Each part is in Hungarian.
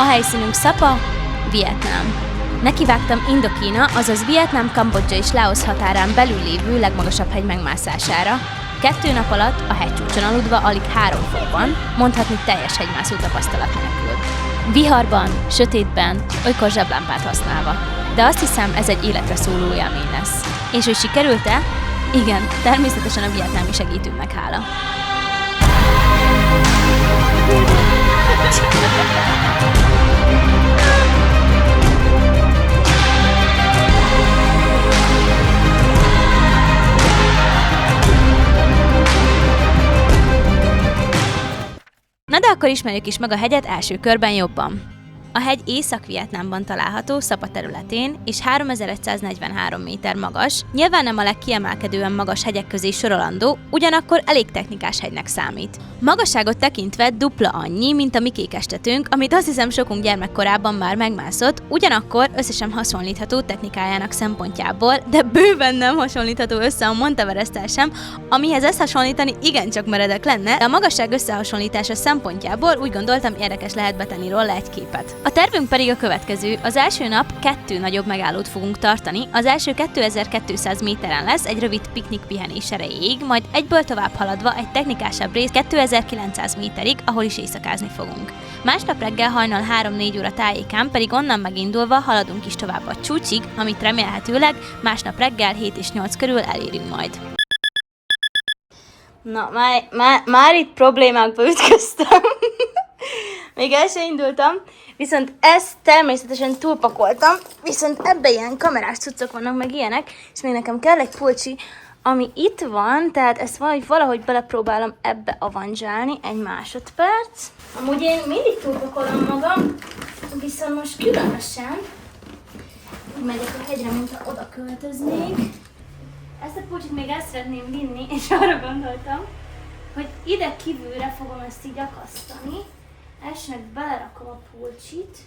helyszínünk Sapa, Vietnám. Nekivágtam Indokína, azaz Vietnám, Kambodzsa és Laos határán belül lévő legmagasabb hegy megmászására. 2 nap alatt a hegycsúcson aludva alig 3 fokban, mondhatni teljes hegymászó tapasztalat nélkül. Viharban, sötétben, olykor zseblámpát használva. De azt hiszem, ez egy életre szóló élmény lesz. És hogy sikerült-e? Igen, természetesen a vietnámi segítőnek hála. Na de akkor ismerjük is meg a hegyet első körben jobban. A hegy Észak-Vietnámban található, Sapa területén, és 3143 méter magas, nyilván nem a legkiemelkedően magas hegyek közé sorolandó, ugyanakkor elég technikás hegynek számít. Magasságot tekintve dupla annyi, mint a mi kékestetőnk, amit azt hiszem sokunk gyermekkorában már megmászott, ugyanakkor össze sem hasonlítható technikájának szempontjából, de bőven nem hasonlítható össze a Monteveresttel sem, amihez ezt hasonlítani igencsak meredek lenne, de a magasság összehasonlítása szempontjából úgy gondoltam, érdekes lehet betenni róla egy képet. A tervünk pedig a következő. Az első nap 2 nagyobb megállót fogunk tartani. Az első 2200 méteren lesz egy rövid piknik pihenés erejéig, majd egyből tovább haladva egy technikásabb rész 2900 méterig, ahol is éjszakázni fogunk. Másnap reggel hajnal 3-4 óra tájékán pedig onnan megindulva haladunk is tovább a csúcsig, amit remélhetőleg másnap reggel 7 és 8 körül elérünk majd. Na, már itt problémákba ütköztem. Még el sem indultam, viszont ezt természetesen túlpakoltam, viszont ebbe ilyen kamerás cuccok vannak, meg ilyenek, és még nekem kell egy pulcsi, ami itt van, tehát ezt valahogy belepróbálom ebbe avanzsálni, egy másodperc. Amúgy én mindig túlpakolom magam, viszont most különösen megyek a hegyre, mintha oda költöznék. Ezt a pulcsit még el szeretném vinni, és arra gondoltam, hogy ide kívülre fogom ezt így akasztani. Elsőnek belerakom a pulcsit.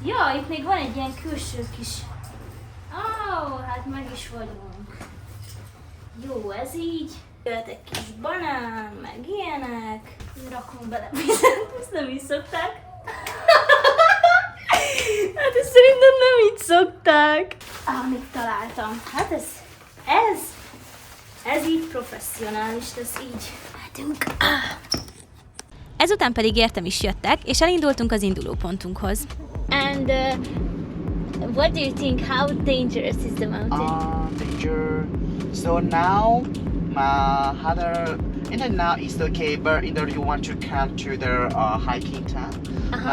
Ja, itt még van egy ilyen külső kis... hát meg is vagyunk. Jó, ez így. Jöhet egy kis banán, meg ilyenek. Rakom bele vizet, ezt nem így szokták. Hát ezt szerintem nem így szokták. Mit találtam? Hát ez így professzionális, ez így. Lehetünk. Ezután pedig értem is jöttek, és elindultunk az indulópontunkhoz. And what do you think? How dangerous is the mountain? Danger. So now, now is okay, but either you want to come to the hiking town.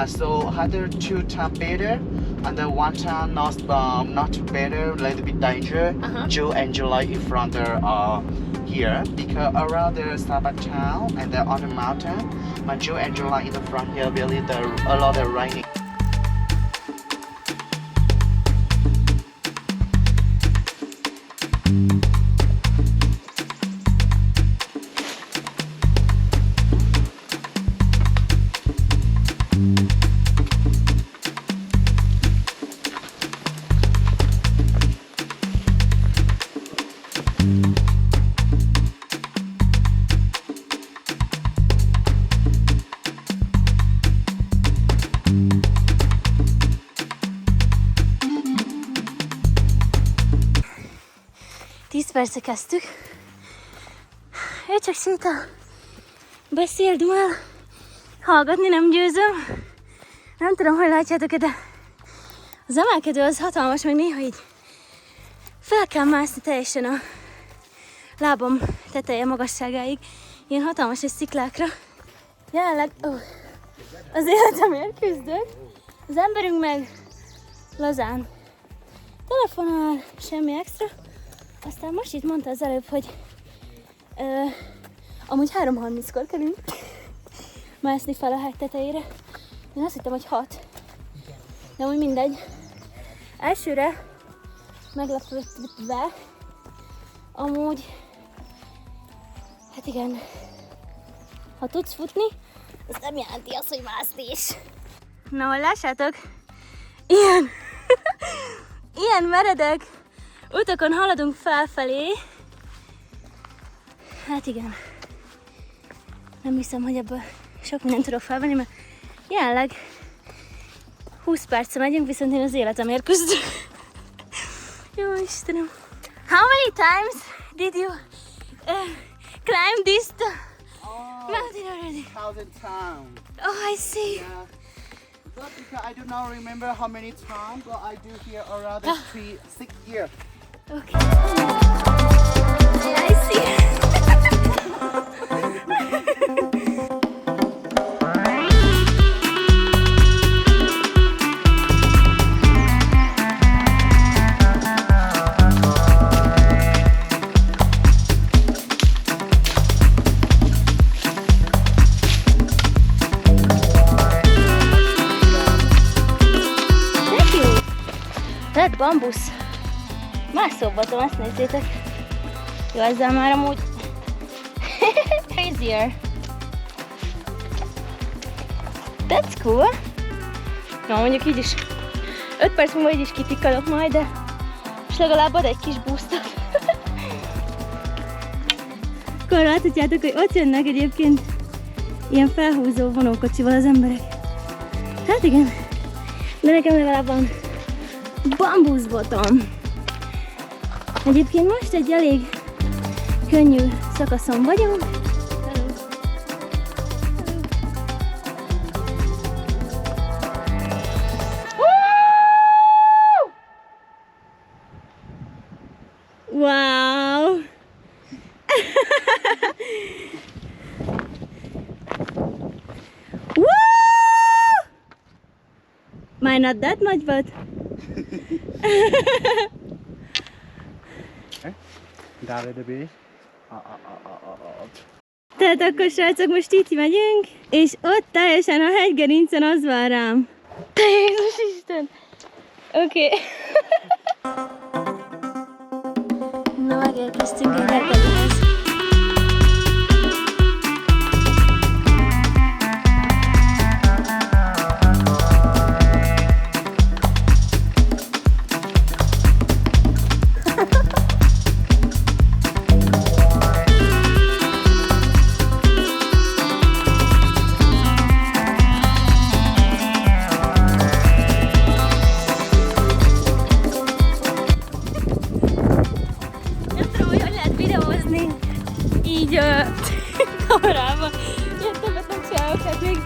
So other 2 town better, and the 1 town not better, little bit danger. June and July in front the here, because around the Sapa town and on the mountain, June and July in the front here really a lot of raining. Persze kezdtük. Ő csak szinte beszél, dumál. Hallgatni nem győzöm. Nem tudom, hogy látjátok-e, de az emelkedő az hatalmas, meg néha így fel kell mászni teljesen a lábam teteje magasságáig. Ilyen hatalmas és sziklákra. Jelenleg az életemért küzdök. Az emberünk meg lazán telefonál, semmi extra. Aztán most itt mondta az előbb, hogy amúgy 3:30-kor kerünk mászni fel a hegy tetejére. Én azt hittem, hogy 6. De úgy mindegy. Elsőre meglepődve, amúgy, hát igen, ha tudsz futni, az nem jelenti azt, hogy mászni is. Na, hogy lássátok, ilyen meredek utakon haladunk felfelé. Hát igen, nem hiszem, hogy ebből sok mindent tudok felvenni, mert jelenleg 20 percre megyünk, viszont én az életemért küzdök. Jó Istenem. How many times did you climb this mountain already? 1,000 times. Oh, I see. Yeah. But because I do not remember how many times, but I do here around 6 years. Okay. Yeah, I see. Lett bambusz. Mászóbatom, azt nézzétek. Jó, ezzel már amúgy easier. That's cool. Na, mondjuk így is 5 perc múlva így is kipikkalok majd, de és legalább ad egy kis boostot. Akkor láthatjátok, hogy ott jönnek egyébként ilyen felhúzó vonókocsival az emberek. Hát igen, de nekem legalább van bambuszbotom. Egyébként most egy elég könnyű szakaszon vagyunk. Wow! Woo! Might not that much, but Down a bit. Tehát akkor srácok, most itt megyünk, és ott teljesen a hegygerincen az vár rám. Te Jézus Isten! Oké. Na, megérkeztünk egy hegygerinchez. Kamerában. Ilyen többet nem csinálok, tehát még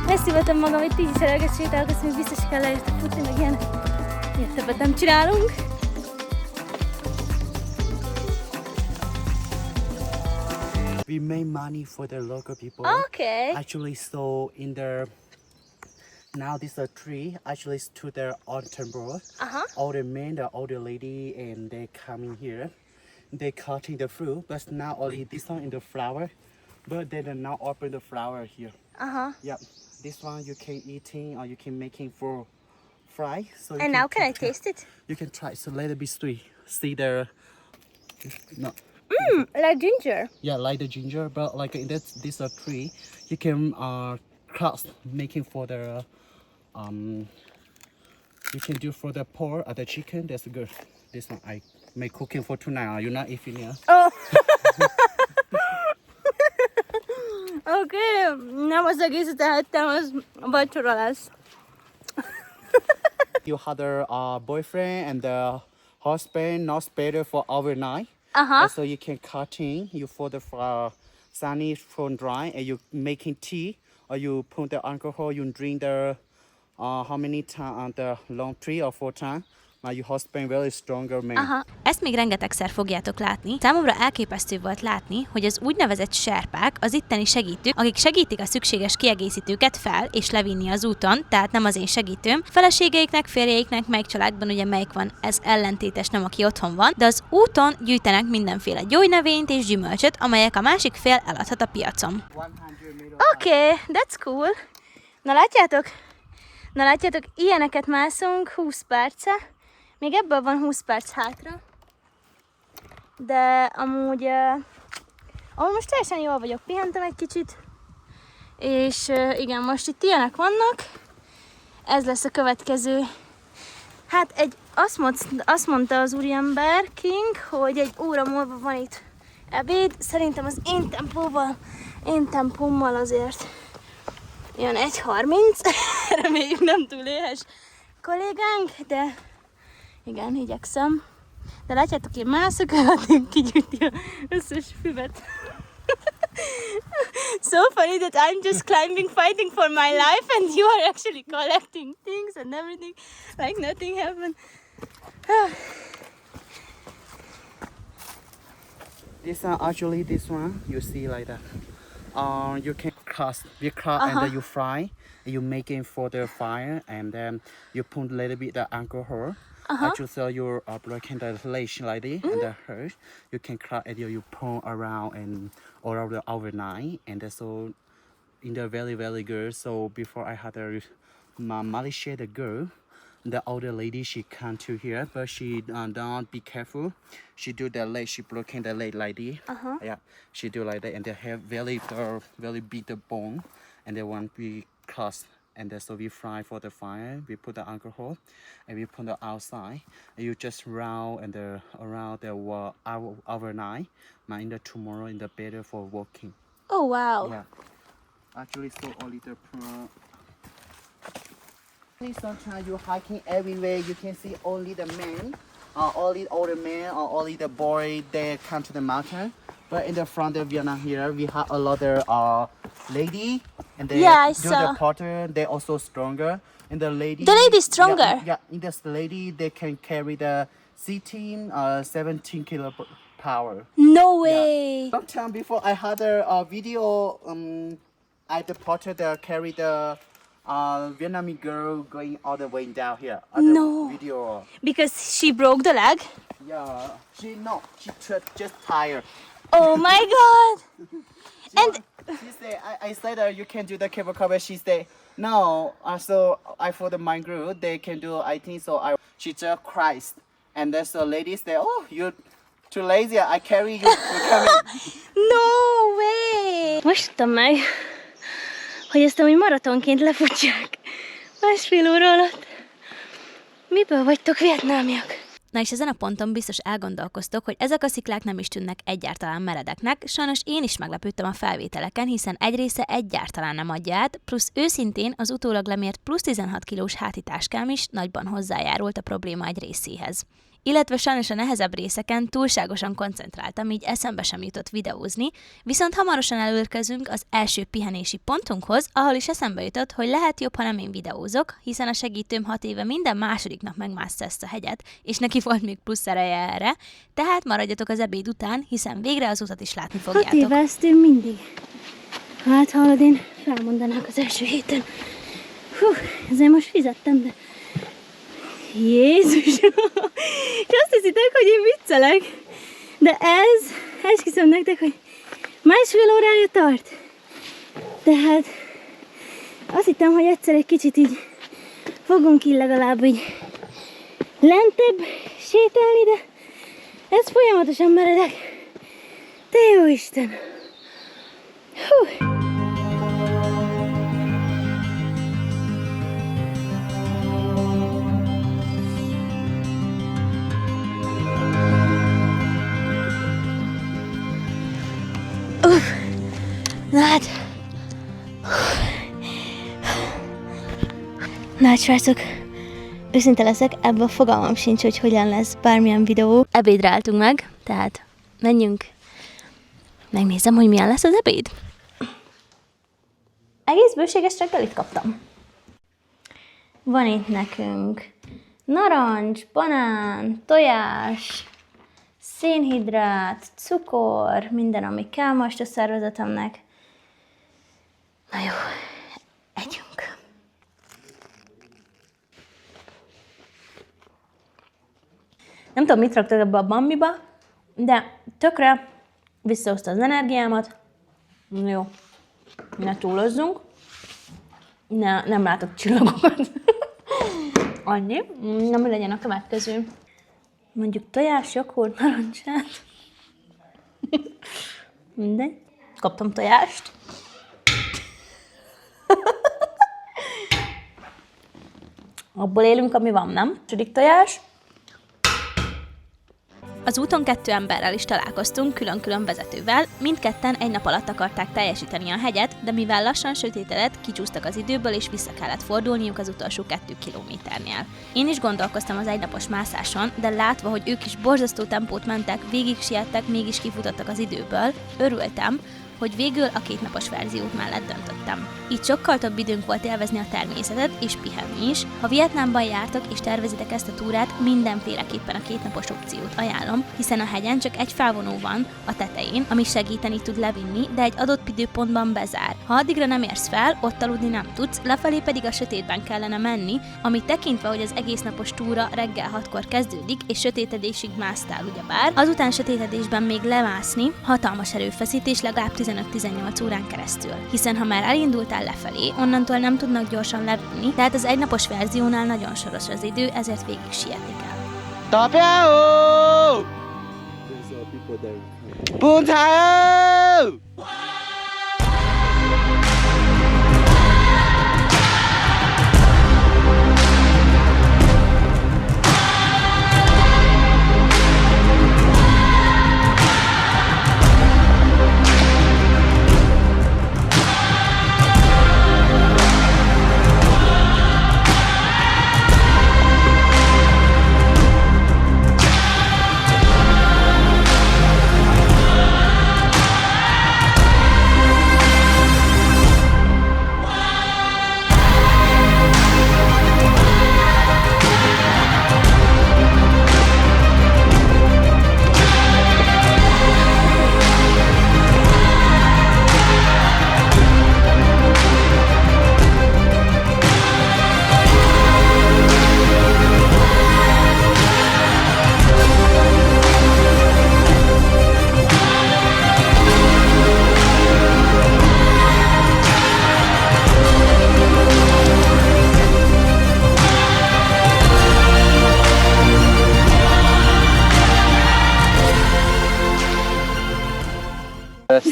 leszívettem magam, hogy 10 eleget sétálok, azt még biztos kell leérte futni, meg ilyen többet nem csinálunk. We made money for the local people. Okay. Actually, so in the now this a tree actually to their autumn bird. All the men, the older lady, and they coming here. They cutting the fruit, but now only this one in the flower. But they don't now open the flower here. Yep. This one you can eating or you can making for fry. So And now can I taste it? You can try. It's a little bit sweet. See the no. Like ginger. Yeah, like the ginger, but like in this tree, you can cross making for the you can do for the pork or the chicken. That's good. This one I make cooking for tonight. You're not eating here. Oh. Oké, nem az egészet elhettem, az vacsora lesz. You had a boyfriend and the husband not better for overnight. So you can cutting you for the sunny from dry and you making tea or you put the alcohol. You drink the how many times the long 3 or 4 times. Your husband very stronger man. Ezt még rengetegszer fogjátok látni. Számomra elképesztő volt látni, hogy az úgynevezett serpák, az itteni segítők, akik segítik a szükséges kiegészítőket fel és levinni az úton, tehát nem az én segítőm, feleségeiknek, férjeiknek, melyik családban ugye melyik van, ez ellentétes, nem aki otthon van, de az úton gyűjtenek mindenféle gyógynövényt és gyümölcsöt, amelyek a másik fél eladhat a piacon. Oké, that's cool. Na látjátok, ilyeneket mászunk 20 perce. Még ebből van 20 perc hátra, de amúgy most teljesen jól vagyok, pihentem egy kicsit, és igen, most itt ilyenek vannak, ez lesz a következő. Hát azt mondta az úriember King, hogy egy óra múlva van itt ebéd, szerintem az én tempómmal azért jön 1:30, reméljük nem túl éhes, kollégánk, de igen, igyekszem. De látjátok, én mászok, addig kigyűjti az összes füvet. So funny that I'm just climbing, fighting for my life, and you are actually collecting things and everything, like nothing happened. This one, actually, this one, you see like that. You can cast, and then you fry. You make it for the fire, and then you put a little bit the alcohol. Actually, so you're breaking the relation like this, and the hurt. You can crack and you pour around and around the overnight, and then so in the very very good. So before I had a Malaysia the girl. The older lady, she come to here, but she don't be careful. She do the leg, she broken the leg like this. Yeah, she do like that, and they have very big the bone, and they want be crushed. And then so we fry for the fire. We put the alcohol, and we put the outside. And you just round and around the overnight. In the tomorrow in the better for walking. Oh wow. Yeah, actually, so only the. Sometimes you're hiking everywhere, you can see only the men, only older men, or only the boy, they come to the mountain. But in the front of Vietnam here, we have a lot of lady, and they I do saw. the porter, they also stronger. And the lady, stronger? Yeah, in this lady, they can carry the 17 kilo power. No way. Sometime before I had a video, I the porter they carry the Vietnamese girl going all the way down here. No. Video. Because she broke the leg? Yeah. She just tired. Oh my god. And She said, I said you can do the cable car, but she said, no. So I for the my group, they can do, I think so. She just cries. And then so ladies say, oh, you're too lazy, I carry you. You're coming. no way. Most tudtam meg, hogy ezt amúgy maratonként lefutsák. 1,5 óra alatt. Miből vagytok vietnámiak? Na és ezen a ponton biztos elgondolkoztok, hogy ezek a sziklák nem is tűnnek egyáltalán meredeknek, sajnos én is meglepődtem a felvételeken, hiszen egy része egyáltalán nem adja át, plusz őszintén az utólag lemért plusz 16 kilós hátitáskám is nagyban hozzájárult a probléma egy részéhez. Illetve sajnos a nehezebb részeken túlságosan koncentráltam, így eszembe sem jutott videózni, viszont hamarosan elérkezünk az első pihenési pontunkhoz, ahol is eszembe jutott, hogy lehet jobb, ha nem én videózok, hiszen a segítőm 6 éve minden második nap megmászta ezt a hegyet, és neki volt még plusz ereje erre, tehát maradjatok az ebéd után, hiszen végre az utat is látni fogjátok. 6 éve ezt én mindig. Hát hallod, én felmondanák az első héten. Hú, ezért most fizettem, de... Jézus! És azt hiszitek, hogy én viccelek. De ez, esküszöm nektek, hogy 1,5 órája tart. Tehát azt hittem, hogy egyszer egy kicsit így fogunk ki legalább így lentebb sétálni, de ez folyamatosan meredek. Te jó Isten! Hú! Na hát... Na hát srácok, őszinte leszek, ebből fogalmam sincs, hogy hogyan lesz bármilyen videó. Ebédre álltunk meg, tehát menjünk. Megnézem, hogy milyen lesz az ebéd. Egész bőséges reggelit kaptam. Van itt nekünk narancs, banán, tojás, szénhidrát, cukor, minden, ami kell most a szervezetemnek. Na jó, együnk. Nem tudom, mit raktak ebbe a bambiba, de tökre visszahozta az energiámat. Jó, ne túlozzunk. Nem látok csillagokat. Annyi. Na, mi legyen a következő? Mondjuk tojás, joghurt, narancsát. Mindegy. Kaptam tojást. Abból élünk, ami van, nem? Második tojás. Az úton 2 emberrel is találkoztunk, külön-külön vezetővel, mindketten egy nap alatt akarták teljesíteni a hegyet, de mivel lassan sötétedett, kicsúsztak az időből és vissza kellett fordulniuk az utolsó 2 kilométernél. Én is gondolkoztam az egynapos mászáson, de látva, hogy ők is borzasztó tempót mentek, végig siettek, mégis kifutottak az időből, örültem, hogy végül a 2 napos verziót mellett döntöttem. Így sokkal több időnk volt élvezni a természetet és pihenni is. Ha Vietnámban jártok és tervezitek ezt a túrát, mindenféleképpen a 2 napos opciót ajánlom, hiszen a hegyen csak egy felvonó van a tetején, ami segíteni tud levinni, de egy adott időpontban bezár. Ha addigra nem érsz fel, ott aludni nem tudsz, lefelé pedig a sötétben kellene menni, ami tekintve, hogy az egész napos túra reggel 6-kor kezdődik, és sötétedésig másztál ugyebár, azután sötétedésben még lemászni hatalmas erőfeszítés legalább 15-18 órán keresztül. Hiszen ha már elindultál lefelé, onnantól nem tudnak gyorsan levinni, tehát az egynapos verziónál nagyon soros az idő, ezért végig sietni kell. Tapio! Buntayo!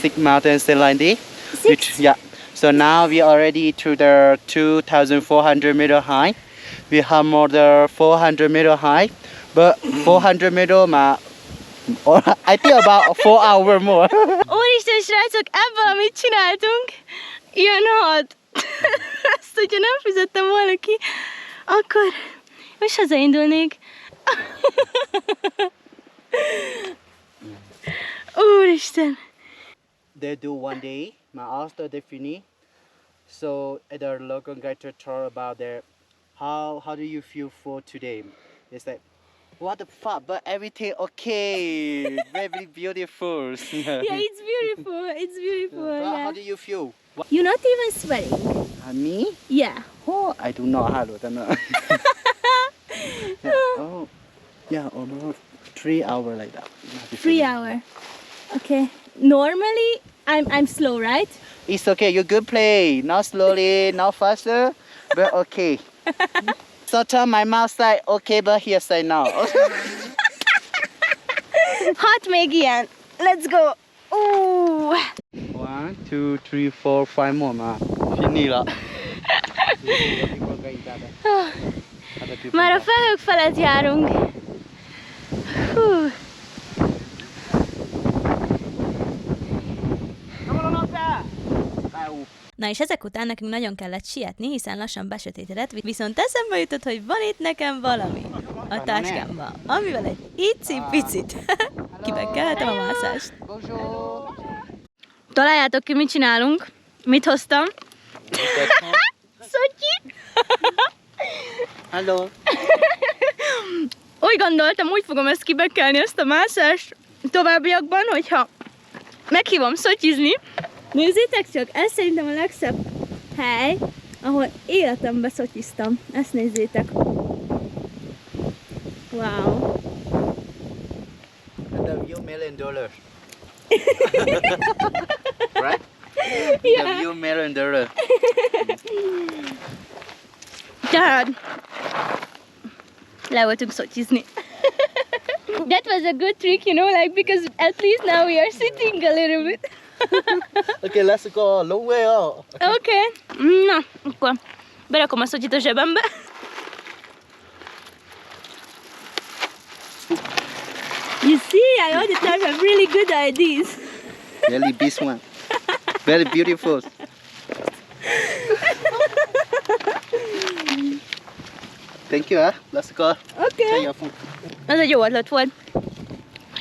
Six mountains Selandi. Yeah. So now we are already to the 2,400 meter high. We have more than 400 meter high, but 400 meter I think about 4 hours more. Úristen, srácok, ebből, amit csináltunk, ilyen 6. Ezt, hogyha nem fizettem volna ki, akkor most hazaindulnék. Úristen! They do one day, after they finish. So the local guide to talk about their how do you feel for today? It's like what the fuck, but everything okay, very beautiful. Yeah, it's beautiful. It's beautiful. But Yeah. how do you feel? You're not even sweating. Me? Yeah. Oh, I do not have it. Oh, yeah, almost 3 hours like that. 3 hours. Okay. Normally, I'm slow, right? It's okay. You good play. Not slowly, not faster, but okay. Sometimes my mouth say okay, but here say no. Hat még ilyen. Let's go. Ooh. 1, 2, 3, 4, 5 more, ma. Fini la. Már a felhők felett járunk. Hú. Na és ezek után nekünk nagyon kellett sietni, hiszen lassan besötétedett, viszont eszembe jutott, hogy van itt nekem valami a táskámban, amivel egy icipicit kibekelhetem a mászást. Találjátok ki, mit csinálunk? Mit hoztam? Szotyi! Hello. Úgy gondoltam, úgy fogom ezt kibekelni, ezt a mászást továbbiakban, hogyha meghívom szotyizni. Nézzétek csak, ez szerintem a legszebb hely, ahol életemben szotyiztam. Ezt nézzétek. Wow. The view $1 million. Right? Yeah. The view $1 million. Tehát le voltunk szotyizni. That was a good trick, you know, like because at least now we are sitting a little bit. Okay, let's go. Long way out. Okay. Na, akkor berakom a szotyit a zsebembe. You see, I all the time have really good ideas. Really this one. Very beautiful. Thank you, Let's go. Okay. Take your phone. Ez egy jó ötlet volt.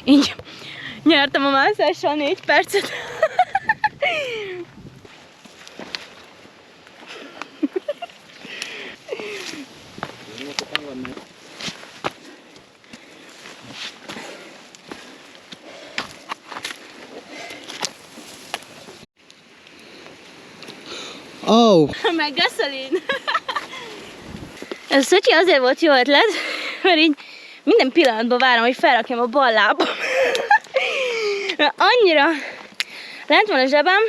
Így nyertem a mászással 4 percet. Oh, Meg gasolin. Ez Szöcsi azért volt jó ötlet, mert így minden pillanatban várom, hogy felrakjam a bal lábam. Mert annyira lent van a zsebem,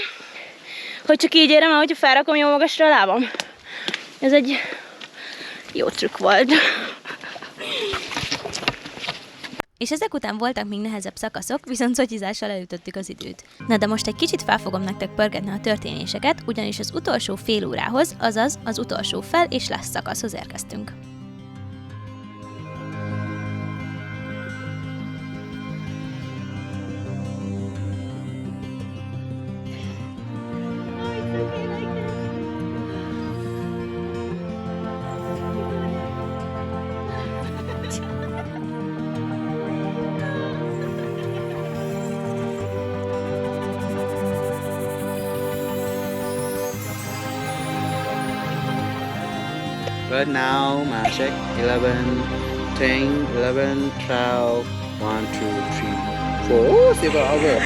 hogy csak így érem el, hogyha felrakom jó magasra a lábam. Ez egy jó trükk volt. És ezek után voltak még nehezebb szakaszok, viszont szotyizással elütöttük az időt. Na de most egy kicsit fel fogom nektek pörgetni a történéseket, ugyanis az utolsó fél órához, azaz az utolsó fel- és lesz szakaszhoz érkeztünk. Right now, check 11, 10, 11, 12, 1, 2, 3, 4. Oh, 7 hours.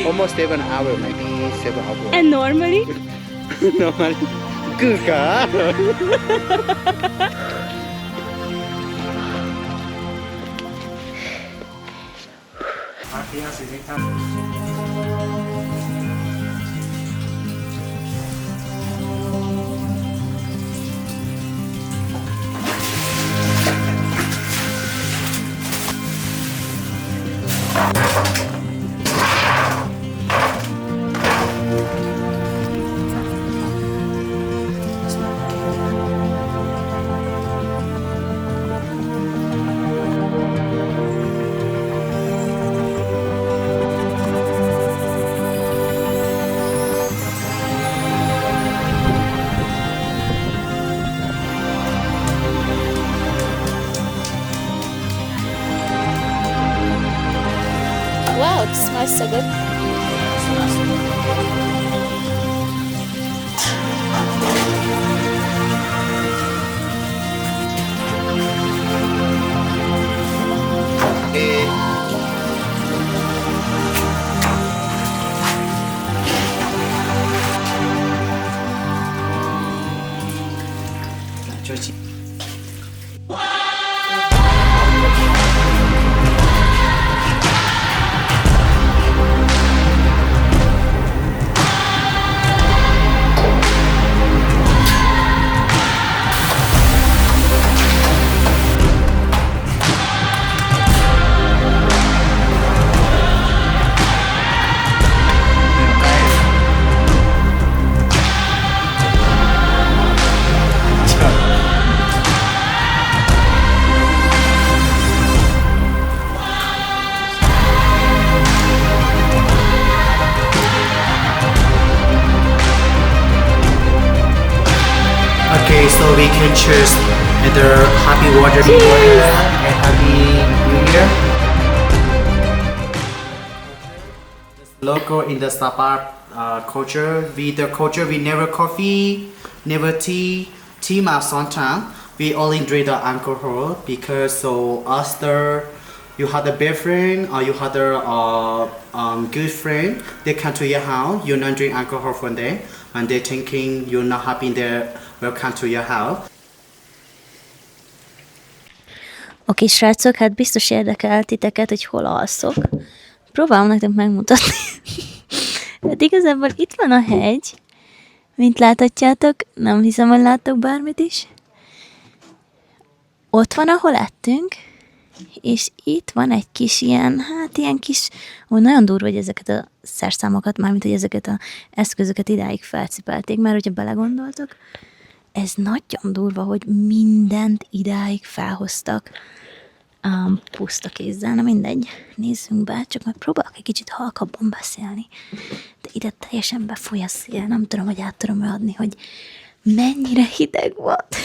Almost 7 hours, maybe 7 hours. And normally? Normally. Good God. Wow, it smells so good. Okay, so we can choose either happy water New Year and happy New Year. Local in the Sapa culture, we never coffee, never tea. Tea ma sometimes we only drink the alcohol because so after you have a best friend or you have a good friend, they come to your house, you not drink alcohol from them, and they thinking you're not happy in their welcome to your house. Oké, srácok, hát biztos érdekel titeket, hogy hol alszok. Próbálom nektek megmutatni. Hát igazából itt van a hegy, mint láthatjátok, nem hiszem, hogy láttok bármit is. Ott van, ahol ettünk, és itt van egy kis ilyen, hát ilyen kis, nagyon durva, hogy ezeket a szerszámokat, mármint, hogy ezeket az eszközöket idáig felcipelték, mert hogyha belegondoltok, ez nagyon durva, hogy mindent idáig felhoztak. puszta kézzel, na mindegy, nézzünk be, csak majd próbálok egy kicsit halkabban beszélni. De ide teljesen befúj a szél, nem tudom, hogy át tudom adni, hogy mennyire hideg volt.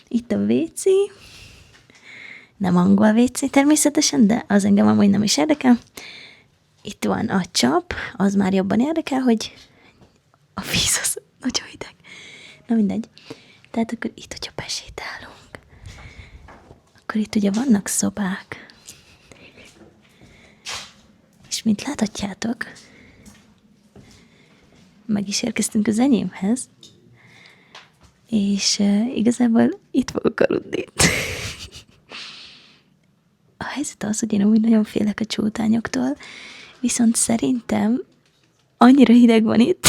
Itt a WC, nem angol WC természetesen, de az engem amúgy nem is érdekel. Itt van a csap, az már jobban érdekel, hogy a víz az nagyon hideg. Na mindegy. Tehát akkor itt, hogyha besétálunk, akkor itt ugye vannak szobák. És mint láthatjátok, meg is érkeztünk az enyémhez, és igazából itt fogok aludni. A helyzet az, hogy én amúgy nagyon félek a csótányoktól, viszont szerintem annyira hideg van itt,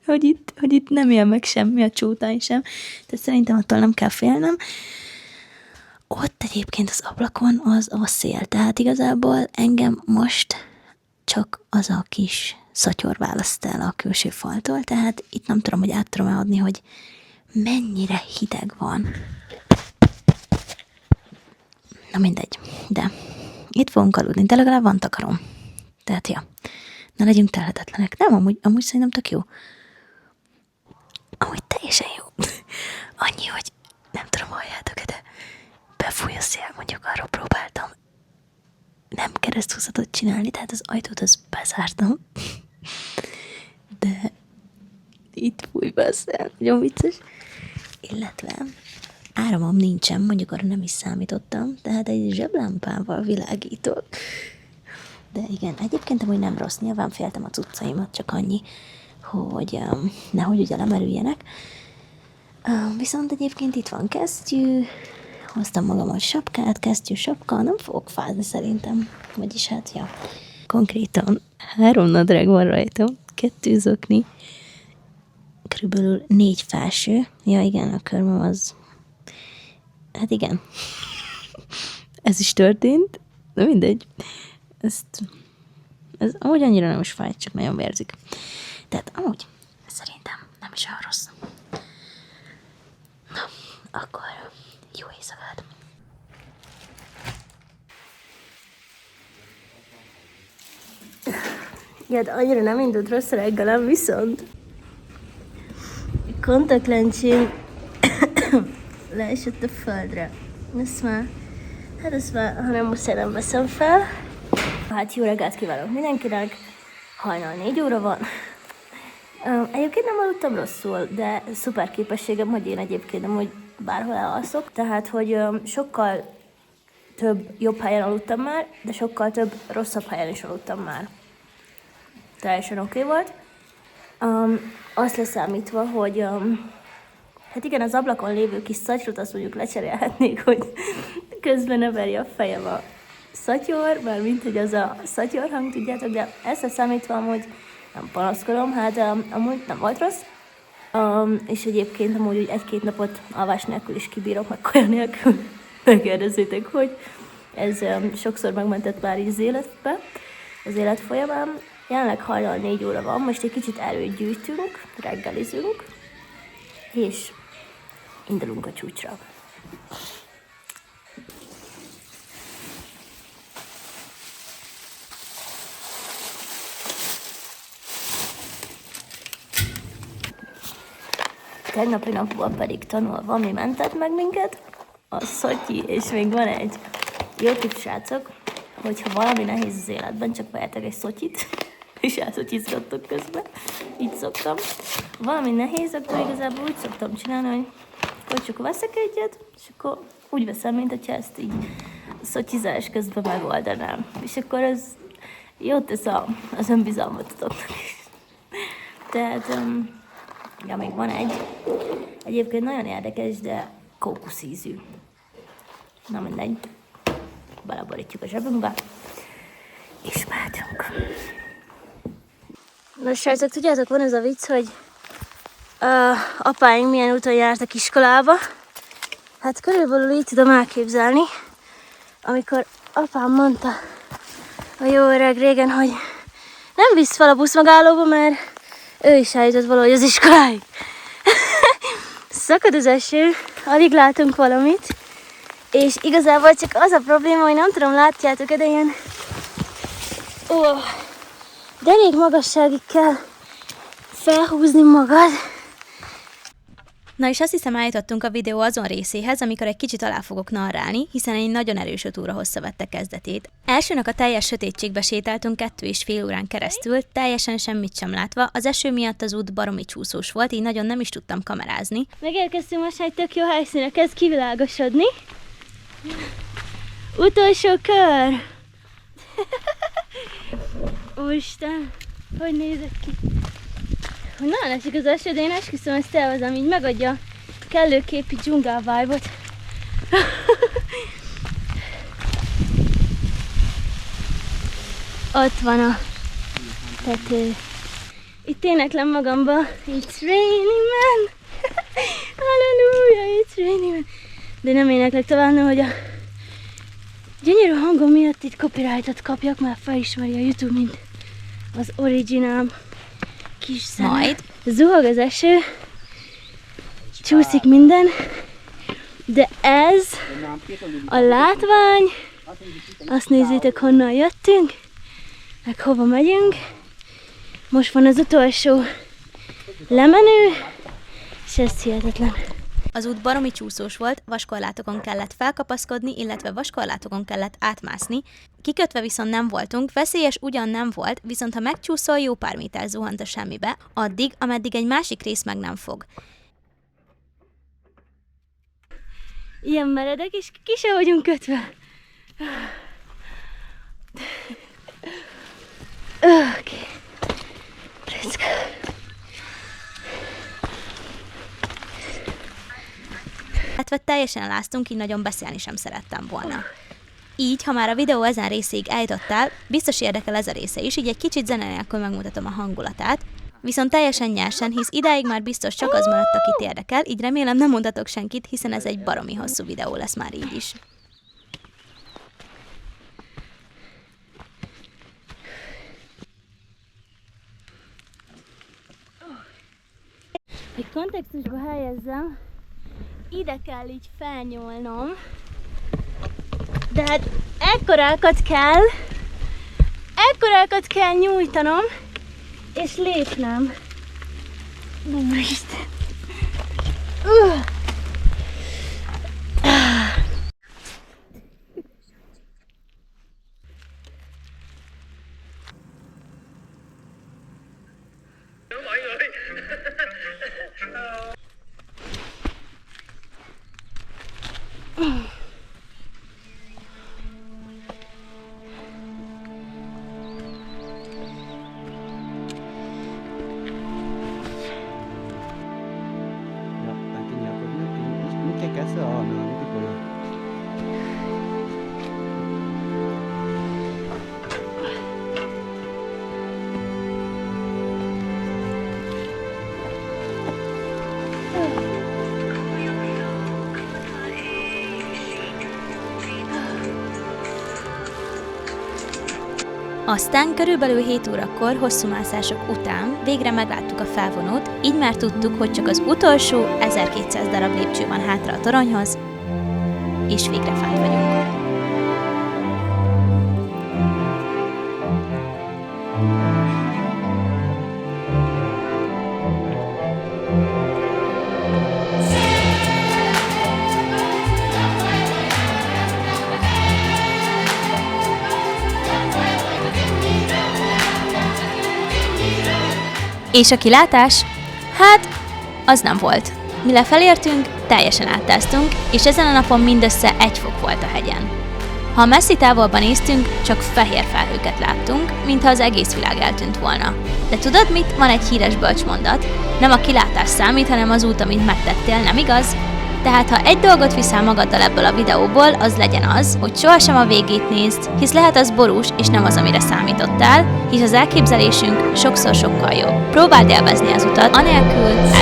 hogy itt nem él meg semmi, a csótány sem. Tehát szerintem attól nem kell félnem. Ott egyébként az ablakon az a szél, tehát igazából engem most csak az a kis szatyor választ el a külső faltól, tehát itt nem tudom, hogy át tudom adni, hogy mennyire hideg van. Na mindegy, de itt fogunk aludni, de legalább van takarom. Tehát ja, ne legyünk telhetetlenek. Nem, amúgy szerintem tök jó. Amúgy teljesen jó. Annyi, hogy nem tudom, halljátok, de befúj a szél, mondjuk arról próbáltam nem kereszthúzatot csinálni, tehát az ajtót az bezártam. De itt fúj be a szél, nagyon vicces. Illetve áramom nincsen, mondjuk arra nem is számítottam, tehát egy zseblámpával világítok. De igen, egyébként amúgy nem rossz, nyilván féltem a cuccaimat, csak annyi, hogy nehogy ugye lemerüljenek. Viszont egyébként itt van kesztyű, hoztam magammal sapkát, kesztyű, sapka, nem fogok fázni szerintem. Vagyis hát, ja. Konkrétan 3 nadrág van rajtam, 2 zokni, körülbelül 4 felső. Ja igen, a körmöm az... Hát igen. Ez is történt, de mindegy. Ez amúgy annyira nem is fáj, csak nagyon vérzik. Tehát amúgy szerintem nem is olyan rossz. Na, akkor jó éjszakát! Ja, de annyira nem indult rossz a reggelem, viszont kontaktlencsém leesett a földre. Ezt már, ha nem muszáj, nem veszem fel. Hát jó reggelt kívánok mindenkinek, hajnal 4 óra van. Egyébként nem aludtam rosszul, de szuper képességem, hogy én egyébként nem, hogy bárhol elalszok. Tehát, hogy sokkal több jobb helyen aludtam már, de sokkal több rosszabb helyen is aludtam már. Teljesen oké volt. Azt leszámítva, hogy hát igen, az ablakon lévő kis szatyrot azt mondjuk lecserélhetnék, hogy közben ne verje a fejem a szatyor, mármint, hogy az a szatyor hang, tudjátok, de ezt leszámítva amúgy nem panaszkodom, hát amúgy nem volt rossz. És egyébként amúgy úgy 1-2 napot alvás nélkül is kibírok, meg kaja nélkül. Megkérdezzétek, hogy ez sokszor megmentett már így az élet folyamán. Jelenleg hajnal 4 óra van, most egy kicsit erőt gyűjtünk, reggelizünk, és indulunk a csúcsra. Tegnapi napból pedig tanulva, ami mentett meg minket, a Szotyi, és még van egy jó tipp, srácok, hogyha valami nehéz az életben, csak vegyetek egy Szotyit, és elszotyizgattok közben, így szoktam. Valami nehéz, akkor igazából úgy szoktam csinálni, hogy csak veszek egyet, és akkor úgy veszem, mint hogyha ezt így a szotyizás közben megoldanám. És akkor ez jót tesz az önbizalmatotoknak is. Tehát, ja, még van egy. Egyébként nagyon érdekes, de kókuszízű. Na mindegy. Beleborítjuk a zsebünkbe, és mehetünk. Na srácok, tudjátok, van ez a vicc, hogy apáink milyen úton jártak iskolába. Hát körülbelül így tudom elképzelni, amikor apám mondta a jó öreg régen, hogy nem visz fel a buszmegállóba, mert ő is eljutott valahogy az iskoláig. Szakad az eső, alig látunk valamit, És igazából csak az a probléma, hogy nem tudom, látjátok-e, de ilyen... de elég magasságig kell felhúzni magad. Na és azt hiszem eljutottunk a videó azon részéhez, amikor egy kicsit alá fogok narrálni, hiszen egy nagyon erős túra hossza vette kezdetét. Elsőnek a teljes sötétségbe sétáltunk 2,5 órán keresztül, teljesen semmit sem látva, az eső miatt az út baromi csúszós volt, így nagyon nem is tudtam kamerázni. Megérkeztünk most egy tök jó helyszínre, kezd kivilágosodni. Utolsó kör! Úristen, hogy nézett ki? Hogy nagyon esik az eső, de én esküszöm, ezt elhozom, így megadja kellőképi dzsungel vibe-ot. Ott van a tető. Itt éneklem magamba. It's raining man! Halleluja, it's raining man! De nem éneklek tovább, hogy a gyönyörű hangom miatt itt copyrightot kapjak, mert felismeri a YouTube, mint az original kis szeme. Majd Zuhog az eső, csúszik minden, de ez a látvány, azt nézzétek, honnan jöttünk, meg hova megyünk. Most van az utolsó lemenő, és ez hihetetlen. az út baromi csúszós volt, vaskorlátokon kellett felkapaszkodni, illetve vaskorlátokon kellett átmászni. Kikötve viszont nem voltunk, veszélyes ugyan nem volt, viszont ha megcsúszol, jó pár méter zuhant a semmibe, addig, ameddig egy másik rész meg nem fog. Ilyen meredek, és ki se vagyunk kötve. Okay. Let's go. Hát teljesen láztunk, így nagyon beszélni sem szerettem volna. Így, ha már a videó ezen részéig eljutottál, biztos érdekel ez a része is, így egy kicsit zene nélkül megmutatom a hangulatát, viszont teljesen nyersen, hisz idáig már biztos csak az maradt, akit érdekel, így remélem nem mutatok senkit, hiszen ez egy baromi hosszú videó lesz már így is. Egy kontextusba helyezzem, ide kell így felnyúlnom, de hát ekkorákat kell nyújtanom, és lépnem. Úristen! Aztán körülbelül 7 órakor hosszú mászások után végre megláttuk a felvonót, így már tudtuk, hogy csak az utolsó 1200 darab lépcső van hátra a toronyhoz, és végre fent vagyunk. És a kilátás? Hát, az nem volt. Mire felértünk, teljesen áttáztunk, és ezen a napon mindössze 1 fok volt a hegyen. Ha messzi távolban néztünk, csak fehér felhőket láttunk, mintha az egész világ eltűnt volna. De tudod mit? Van egy híres bölcsmondat, nem a kilátás számít, hanem az út, amit megtettél, nem igaz? Tehát ha egy dolgot viszel magaddal ebből a videóból, az legyen az, hogy sohasem a végét nézd, hisz lehet az borús, és nem az, amire számítottál, hisz az elképzelésünk sokszor sokkal jobb. Próbáld élvezni az utat, anélkül